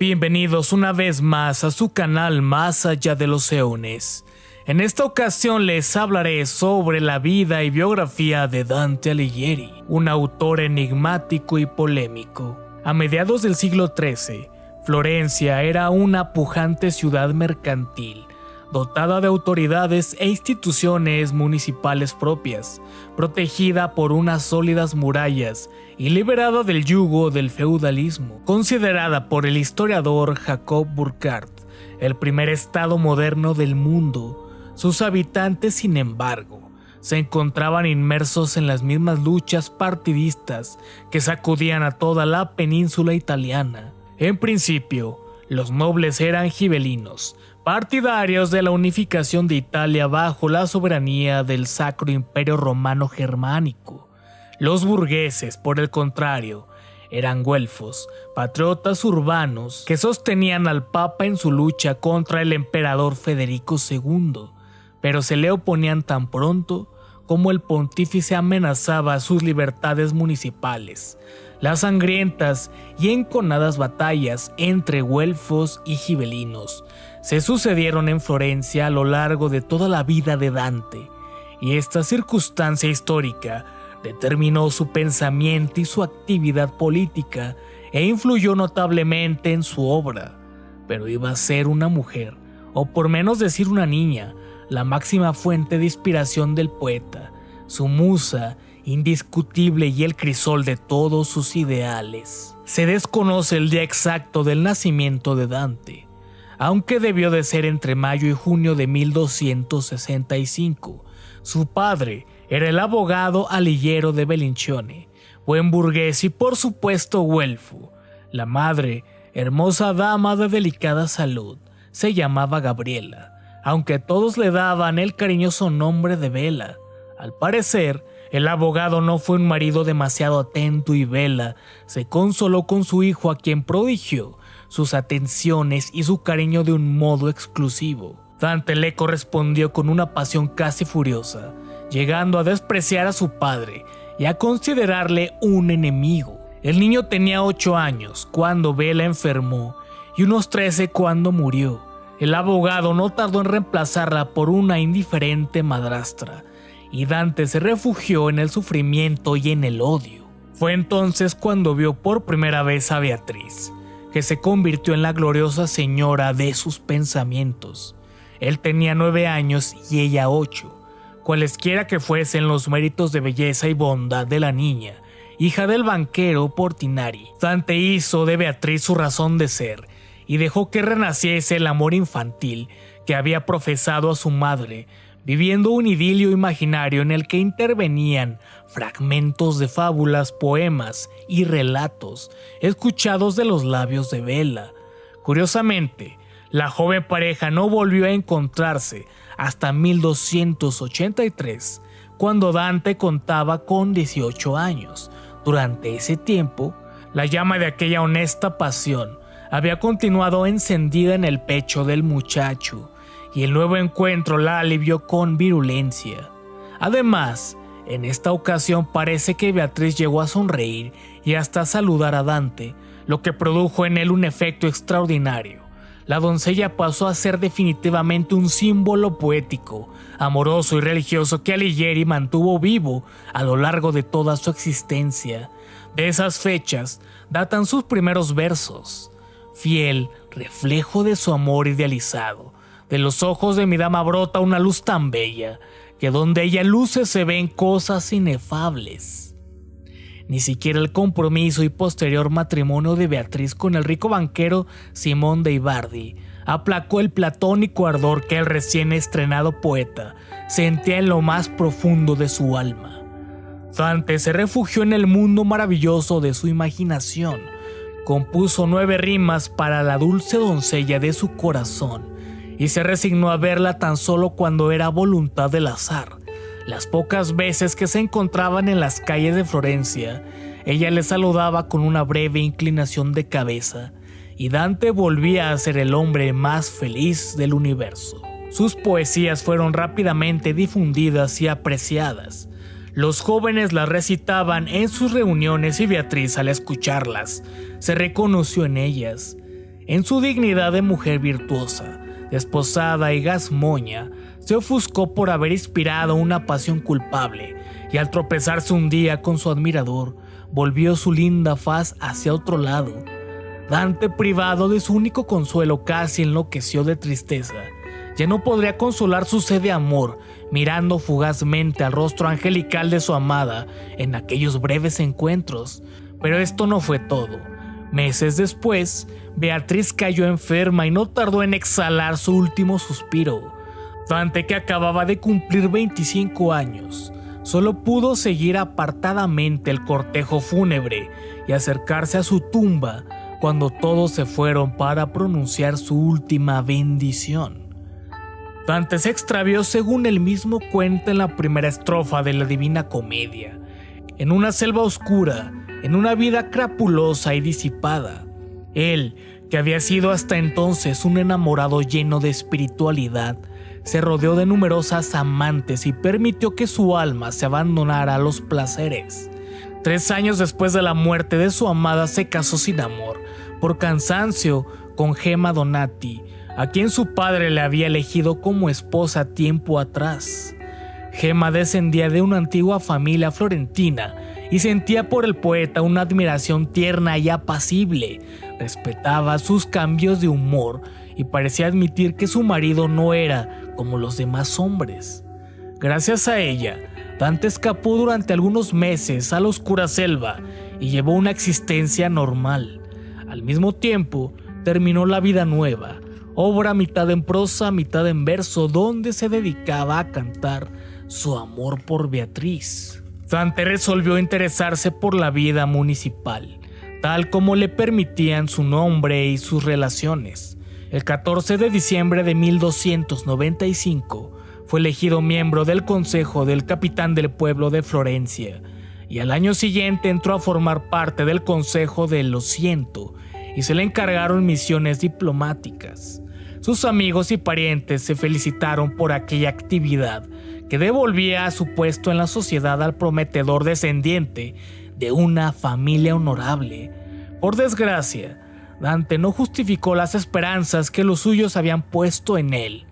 Bienvenidos una vez más a su canal Más Allá de los Eones. En esta ocasión les hablaré sobre la vida y biografía de Dante Alighieri, un autor enigmático y polémico. A mediados del siglo XIII, Florencia era una pujante ciudad mercantil, dotada de autoridades e instituciones municipales propias, protegida por unas sólidas murallas y liberada del yugo del feudalismo, considerada por el historiador Jacob Burckhardt el primer estado moderno del mundo. Sus habitantes, sin embargo, se encontraban inmersos en las mismas luchas partidistas que sacudían a toda la península italiana. En principio, los nobles eran gibelinos, partidarios de la unificación de Italia bajo la soberanía del Sacro Imperio Romano Germánico. Los burgueses, por el contrario, eran güelfos, patriotas urbanos que sostenían al Papa en su lucha contra el emperador Federico II, pero se le oponían tan pronto como el pontífice amenazaba sus libertades municipales. Las sangrientas y enconadas batallas entre güelfos y gibelinos se sucedieron en Florencia a lo largo de toda la vida de Dante, y esta circunstancia histórica determinó su pensamiento y su actividad política e influyó notablemente en su obra. Pero iba a ser una mujer, o por menos decir una niña, la máxima fuente de inspiración del poeta, su musa indiscutible y el crisol de todos sus ideales. Se desconoce el día exacto del nacimiento de Dante, aunque debió de ser entre mayo y junio de 1265. Su padre era el abogado Alighiero de Bellinzone, buen burgués y por supuesto güelfo. La madre, hermosa dama de delicada salud, se llamaba Gabriela, aunque todos le daban el cariñoso nombre de Bela. Al parecer, el abogado no fue un marido demasiado atento y Bela se consoló con su hijo, a quien prodigió sus atenciones y su cariño de un modo exclusivo. Dante le correspondió con una pasión casi furiosa, llegando a despreciar a su padre y a considerarle un enemigo. El niño tenía 8 años cuando Bela enfermó y unos 13 cuando murió. El abogado no tardó en reemplazarla por una indiferente madrastra, y Dante se refugió en el sufrimiento y en el odio. Fue entonces cuando vio por primera vez a Beatriz, que se convirtió en la gloriosa señora de sus pensamientos. Él tenía 9 años y ella 8. Cualesquiera que fuesen los méritos de belleza y bondad de la niña, hija del banquero Portinari, Dante hizo de Beatriz su razón de ser y dejó que renaciese el amor infantil que había profesado a su madre, viviendo un idilio imaginario en el que intervenían fragmentos de fábulas, poemas y relatos escuchados de los labios de Bela. Curiosamente, la joven pareja no volvió a encontrarse hasta 1283, cuando Dante contaba con 18 años. Durante ese tiempo, la llama de aquella honesta pasión había continuado encendida en el pecho del muchacho, y el nuevo encuentro la alivió con virulencia. Además, en esta ocasión parece que Beatriz llegó a sonreír y hasta a saludar a Dante, lo que produjo en él un efecto extraordinario. La doncella pasó a ser definitivamente un símbolo poético, amoroso y religioso que Alighieri mantuvo vivo a lo largo de toda su existencia. De esas fechas datan sus primeros versos: fiel reflejo de su amor idealizado, de los ojos de mi dama brota una luz tan bella, que donde ella luce se ven cosas inefables. Ni siquiera el compromiso y posterior matrimonio de Beatriz con el rico banquero Simón de Ibardi aplacó el platónico ardor que el recién estrenado poeta sentía en lo más profundo de su alma. Dante se refugió en el mundo maravilloso de su imaginación, compuso 9 rimas para la dulce doncella de su corazón y se resignó a verla tan solo cuando era voluntad del azar. Las pocas veces que se encontraban en las calles de Florencia, ella le saludaba con una breve inclinación de cabeza, y Dante volvía a ser el hombre más feliz del universo. Sus poesías fueron rápidamente difundidas y apreciadas. Los jóvenes las recitaban en sus reuniones y Beatriz, al escucharlas, se reconoció en ellas. En su dignidad de mujer virtuosa, desposada y gazmoña, se ofuscó por haber inspirado una pasión culpable, y al tropezarse un día con su admirador, volvió su linda faz hacia otro lado. Dante, privado de su único consuelo, casi enloqueció de tristeza. Ya no podría consolar su sed de amor, mirando fugazmente al rostro angelical de su amada en aquellos breves encuentros. Pero esto no fue todo. Meses después, Beatriz cayó enferma y no tardó en exhalar su último suspiro. Dante, que acababa de cumplir 25 años, solo pudo seguir apartadamente el cortejo fúnebre y acercarse a su tumba cuando todos se fueron para pronunciar su última bendición. Dante se extravió, según él mismo cuenta en la primera estrofa de la Divina Comedia, en una selva oscura, en una vida crapulosa y disipada. Él, que había sido hasta entonces un enamorado lleno de espiritualidad, se rodeó de numerosas amantes y permitió que su alma se abandonara a los placeres. 3 años después de la muerte de su amada, se casó sin amor, por cansancio, con Gemma Donati, a quien su padre le había elegido como esposa tiempo atrás. Gemma descendía de una antigua familia florentina y sentía por el poeta una admiración tierna y apacible. Respetaba sus cambios de humor y parecía admitir que su marido no era como los demás hombres. Gracias a ella, Dante escapó durante algunos meses a la oscura selva y llevó una existencia normal. Al mismo tiempo, terminó La Vida Nueva, obra mitad en prosa, mitad en verso, donde se dedicaba a cantar su amor por Beatriz. Dante resolvió interesarse por la vida municipal, tal como le permitían su nombre y sus relaciones. El 14 de diciembre de 1295 fue elegido miembro del consejo del capitán del pueblo de Florencia, y al año siguiente entró a formar parte del consejo de los 100 y se le encargaron misiones diplomáticas. Sus amigos y parientes se felicitaron por aquella actividad que devolvía a su puesto en la sociedad al prometedor descendiente de una familia honorable. Por desgracia, Dante no justificó las esperanzas que los suyos habían puesto en él.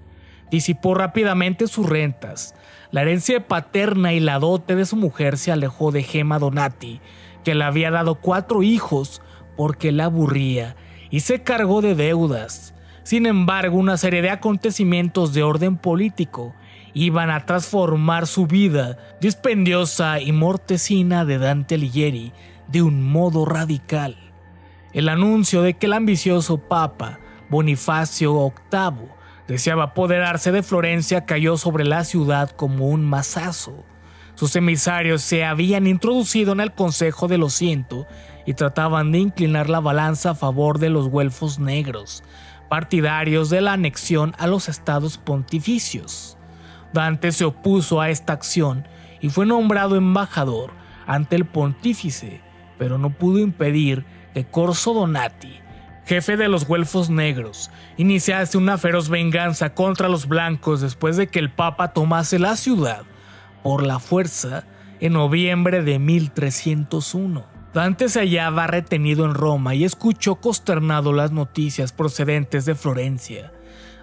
Disipó rápidamente sus rentas. La herencia paterna y la dote de su mujer se alejó de Gemma Donati, que le había dado 4 hijos porque la aburría, y se cargó de deudas. Sin embargo, una serie de acontecimientos de orden político iban a transformar su vida dispendiosa y mortecina de Dante Alighieri de un modo radical. El anuncio de que el ambicioso Papa Bonifacio VIII deseaba apoderarse de Florencia cayó sobre la ciudad como un mazazo. Sus emisarios se habían introducido en el Consejo de los 100 y trataban de inclinar la balanza a favor de los güelfos negros, partidarios de la anexión a los estados pontificios. Dante se opuso a esta acción y fue nombrado embajador ante el pontífice, pero no pudo impedir que Corso Donati, jefe de los güelfos negros, iniciase una feroz venganza contra los blancos después de que el Papa tomase la ciudad por la fuerza en noviembre de 1301. Dante se hallaba retenido en Roma y escuchó consternado las noticias procedentes de Florencia.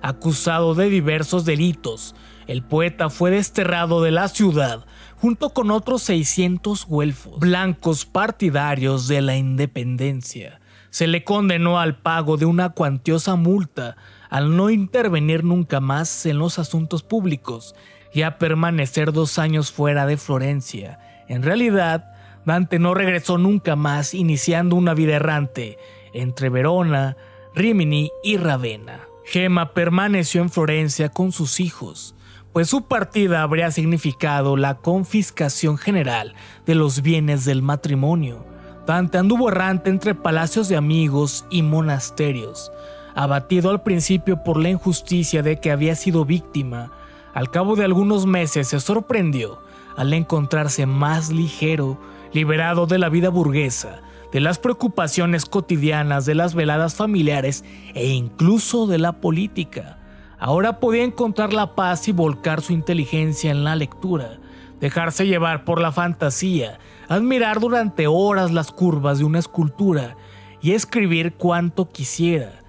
Acusado de diversos delitos, el poeta fue desterrado de la ciudad junto con otros 600 güelfos blancos partidarios de la independencia. Se le condenó al pago de una cuantiosa multa al no intervenir nunca más en los asuntos públicos y a permanecer 2 años fuera de Florencia. En realidad, Dante no regresó nunca más, iniciando una vida errante entre Verona, Rímini y Ravenna. Gemma permaneció en Florencia con sus hijos, pues su partida habría significado la confiscación general de los bienes del matrimonio. Dante anduvo errante entre palacios de amigos y monasterios, abatido al principio por la injusticia de que había sido víctima. Al cabo de algunos meses se sorprendió al encontrarse más ligero, liberado de la vida burguesa, de las preocupaciones cotidianas, de las veladas familiares e incluso de la política. Ahora podía encontrar la paz y volcar su inteligencia en la lectura, dejarse llevar por la fantasía, admirar durante horas las curvas de una escultura y escribir cuanto quisiera.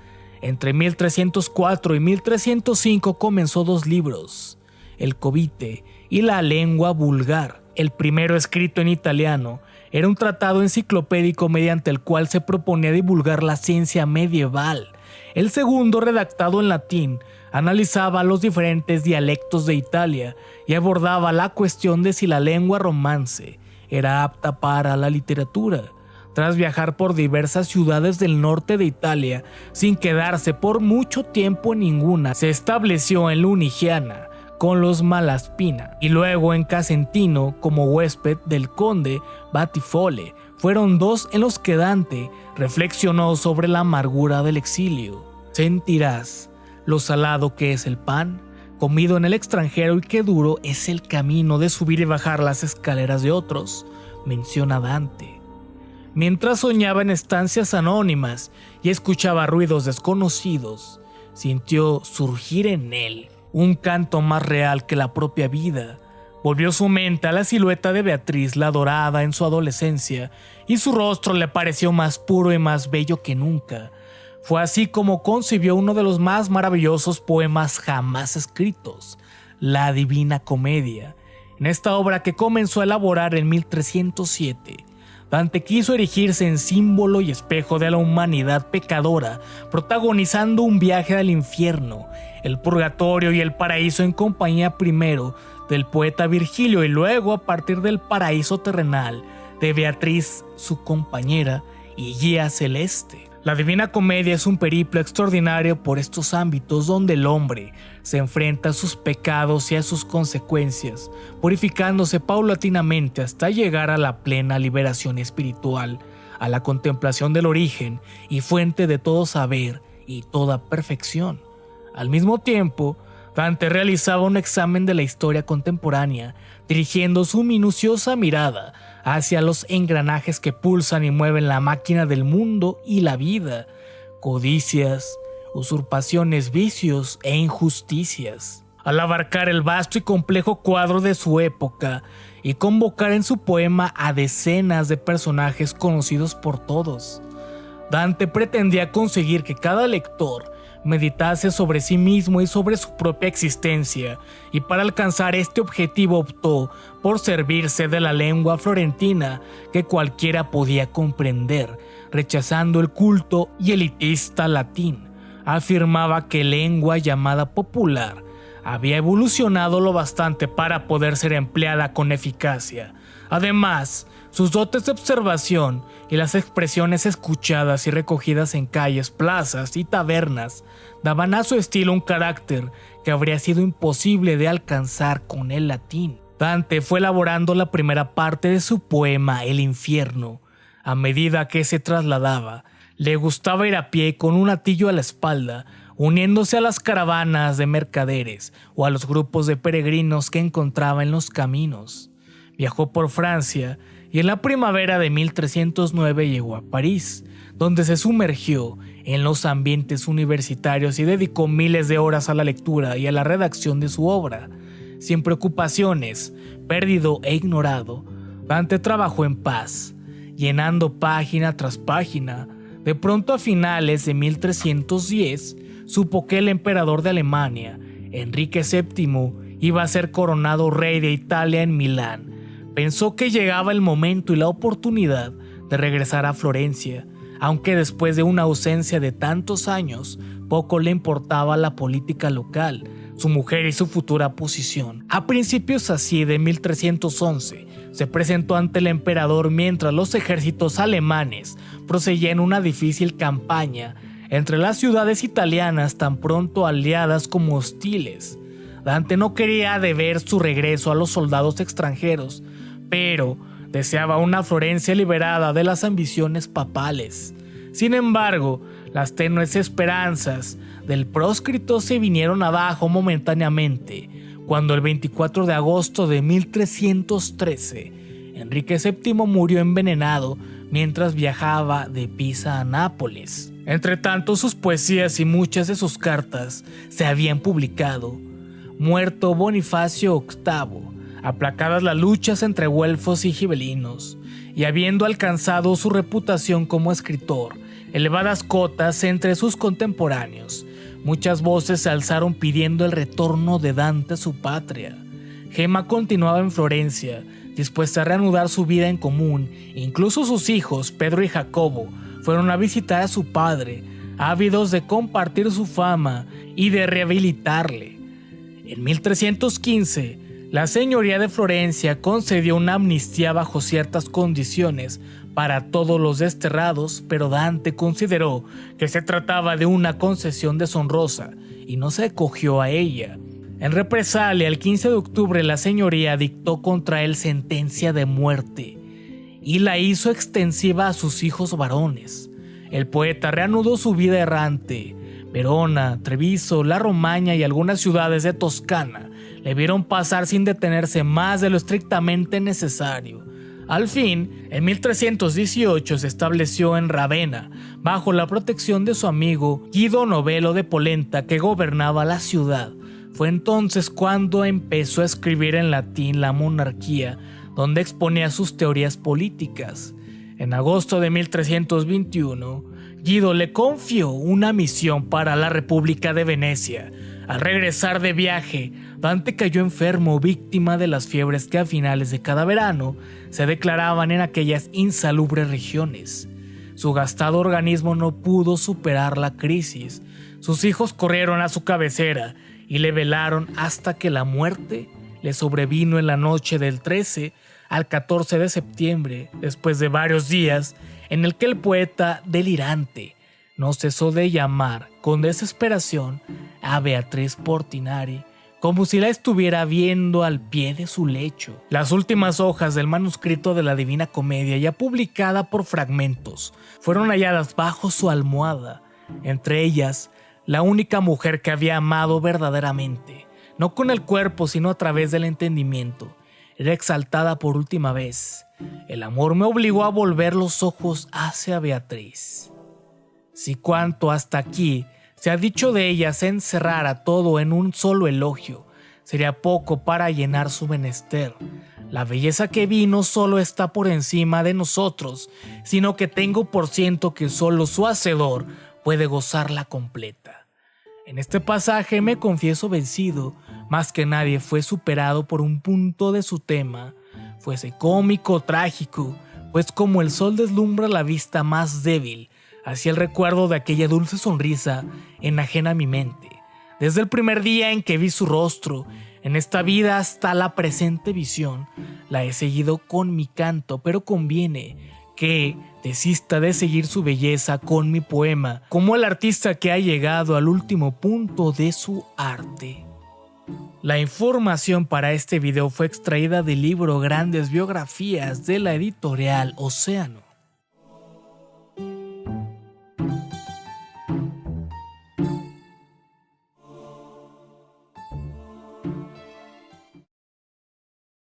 Entre 1304 y 1305 comenzó 2 libros, El Covite y La lengua vulgar. El primero, escrito en italiano, era un tratado enciclopédico mediante el cual se proponía divulgar la ciencia medieval. El segundo, redactado en latín, analizaba los diferentes dialectos de Italia y abordaba la cuestión de si la lengua romance era apta para la literatura. Tras viajar por diversas ciudades del norte de Italia, sin quedarse por mucho tiempo en ninguna, se estableció en Lunigiana con los Malaspina y luego en Casentino como huésped del conde Battifole. Fueron 2 en los que Dante reflexionó sobre la amargura del exilio. Sentirás lo salado que es el pan comido en el extranjero y qué duro es el camino de subir y bajar las escaleras de otros, menciona Dante. Mientras soñaba en estancias anónimas y escuchaba ruidos desconocidos, sintió surgir en él un canto más real que la propia vida. Volvió su mente a la silueta de Beatriz, la adorada en su adolescencia, y su rostro le pareció más puro y más bello que nunca. Fue así como concibió uno de los más maravillosos poemas jamás escritos, la Divina Comedia. En esta obra, que comenzó a elaborar en 1307, Dante quiso erigirse en símbolo y espejo de la humanidad pecadora, protagonizando un viaje al infierno, el purgatorio y el paraíso en compañía primero del poeta Virgilio y luego, a partir del paraíso terrenal, de Beatriz, su compañera y guía celeste. La Divina Comedia es un periplo extraordinario por estos ámbitos donde el hombre se enfrenta a sus pecados y a sus consecuencias, purificándose paulatinamente hasta llegar a la plena liberación espiritual, a la contemplación del origen y fuente de todo saber y toda perfección. Al mismo tiempo, Dante realizaba un examen de la historia contemporánea, dirigiendo su minuciosa mirada hacia los engranajes que pulsan y mueven la máquina del mundo y la vida, codicias, usurpaciones, vicios e injusticias. Al abarcar el vasto y complejo cuadro de su época y convocar en su poema a decenas de personajes conocidos por todos, Dante pretendía conseguir que cada lector meditase sobre sí mismo y sobre su propia existencia, y para alcanzar este objetivo optó por servirse de la lengua florentina que cualquiera podía comprender, rechazando el culto y elitista latín. Afirmaba que lengua llamada popular había evolucionado lo bastante para poder ser empleada con eficacia. Además, sus dotes de observación y las expresiones escuchadas y recogidas en calles, plazas y tabernas daban a su estilo un carácter que habría sido imposible de alcanzar con el latín. Dante fue elaborando la primera parte de su poema El infierno. A medida que se trasladaba, le gustaba ir a pie con un hatillo a la espalda, uniéndose a las caravanas de mercaderes o a los grupos de peregrinos que encontraba en los caminos. Viajó por Francia y en la primavera de 1309 llegó a París, donde se sumergió en los ambientes universitarios y dedicó miles de horas a la lectura y a la redacción de su obra. Sin preocupaciones, perdido e ignorado, Dante trabajó en paz, llenando página tras página. De pronto, a finales de 1310, supo que el emperador de Alemania, Enrique VII, iba a ser coronado rey de Italia en Milán. Pensó que llegaba el momento y la oportunidad de regresar a Florencia, aunque después de una ausencia de tantos años, poco le importaba la política local, su mujer y su futura posición. A principios así de 1311, se presentó ante el emperador mientras los ejércitos alemanes proseguían una difícil campaña entre las ciudades italianas, tan pronto aliadas como hostiles. Dante no quería deber su regreso a los soldados extranjeros, pero deseaba una Florencia liberada de las ambiciones papales. Sin embargo, las tenues esperanzas del próscrito se vinieron abajo momentáneamente, cuando el 24 de agosto de 1313, Enrique VII murió envenenado mientras viajaba de Pisa a Nápoles. Entretanto, sus poesías y muchas de sus cartas se habían publicado. Muerto Bonifacio VIII, aplacadas las luchas entre güelfos y gibelinos, y habiendo alcanzado su reputación como escritor, elevadas cotas entre sus contemporáneos. Muchas voces se alzaron pidiendo el retorno de Dante a su patria. Gemma continuaba en Florencia, dispuesta a reanudar su vida en común. Incluso sus hijos, Pedro y Jacobo, fueron a visitar a su padre, ávidos de compartir su fama y de rehabilitarle. En 1315, la señoría de Florencia concedió una amnistía bajo ciertas condiciones para todos los desterrados, pero Dante consideró que se trataba de una concesión deshonrosa y no se acogió a ella. En represalia, el 15 de octubre la señoría dictó contra él sentencia de muerte y la hizo extensiva a sus hijos varones. El poeta reanudó su vida errante. Verona, Treviso, La Romaña y algunas ciudades de Toscana le vieron pasar sin detenerse más de lo estrictamente necesario. Al fin, en 1318 se estableció en Ravenna, bajo la protección de su amigo Guido Novello de Polenta, que gobernaba la ciudad. Fue entonces cuando empezó a escribir en latín La Monarquía, donde exponía sus teorías políticas. En agosto de 1321, Guido le confió una misión para la República de Venecia. Al regresar de viaje, Dante cayó enfermo, víctima de las fiebres que a finales de cada verano se declaraban en aquellas insalubres regiones. Su gastado organismo no pudo superar la crisis. Sus hijos corrieron a su cabecera y le velaron hasta que la muerte le sobrevino en la noche del 13 al 14 de septiembre, después de varios días en el que el poeta delirante no cesó de llamar con desesperación a Beatriz Portinari, como si la estuviera viendo al pie de su lecho. Las últimas hojas del manuscrito de la Divina Comedia, ya publicada por fragmentos, fueron halladas bajo su almohada, entre ellas la única mujer que había amado verdaderamente, no con el cuerpo sino a través del entendimiento. Era exaltada por última vez. El amor me obligó a volver los ojos hacia Beatriz. Si cuanto hasta aquí se ha dicho de ella se encerrara todo en un solo elogio, sería poco para llenar su menester. La belleza que vi no solo está por encima de nosotros, sino que tengo por ciento que solo su hacedor puede gozarla completa. En este pasaje me confieso vencido, más que nadie fue superado por un punto de su tema, fuese cómico o trágico, pues como el sol deslumbra la vista más débil, así el recuerdo de aquella dulce sonrisa enajena mi mente. Desde el primer día en que vi su rostro, en esta vida hasta la presente visión, la he seguido con mi canto, pero conviene que desista de seguir su belleza con mi poema, como el artista que ha llegado al último punto de su arte. La información para este video fue extraída del libro Grandes Biografías de la editorial Océano.